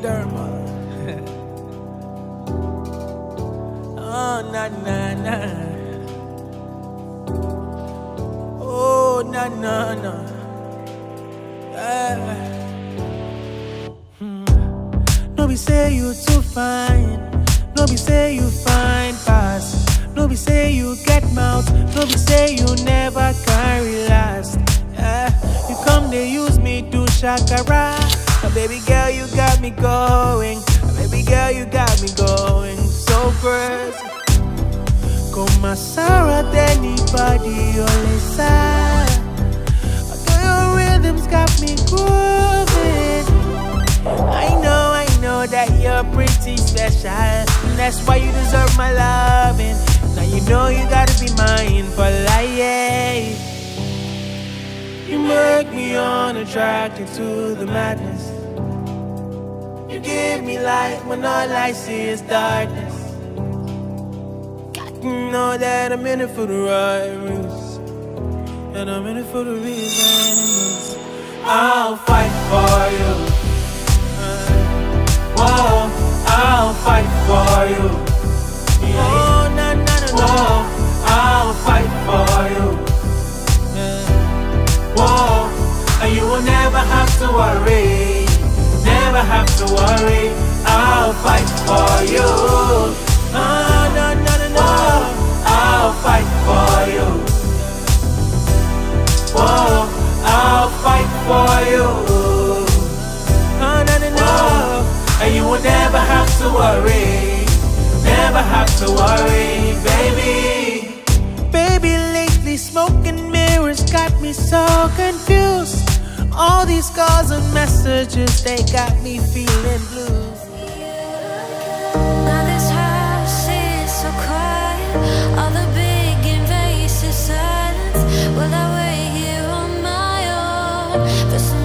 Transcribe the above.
derma. Oh, na na na. Oh, na na na. No be say you too fine. No be say you fine pass. No be say you get mouth. No be say you never carry last. You come they use me do shakara. Baby girl, you got me going. Baby girl, you got me going so crazy. Como Sarah, anybody only side. Your rhythms got me grooving. I know that you're pretty special, and that's why you deserve my loving. Now you know you gotta be mine for life. You make me unattracted to the madness. You give me light when all I see is darkness. Got to know that I'm in it for the right reasons, and I'm in it for the reasons. I'll fight for you. Whoa, I'll fight for you. Yeah. Oh, na na na. Whoa, I'll fight for you. Yeah. Whoa, and you will never have to worry. Never have to worry. I'll fight for you. Oh, no, no, no, no. I'll fight for you. Whoa, I'll fight for you. Oh, no, no, no. And you will never have to worry. Never have to worry, baby. Baby, lately smoking mirrors got me so confused. All these calls and messages, they got me feeling blue. Now this house is so quiet. All the big invasive silence. Will I wait here on my own for some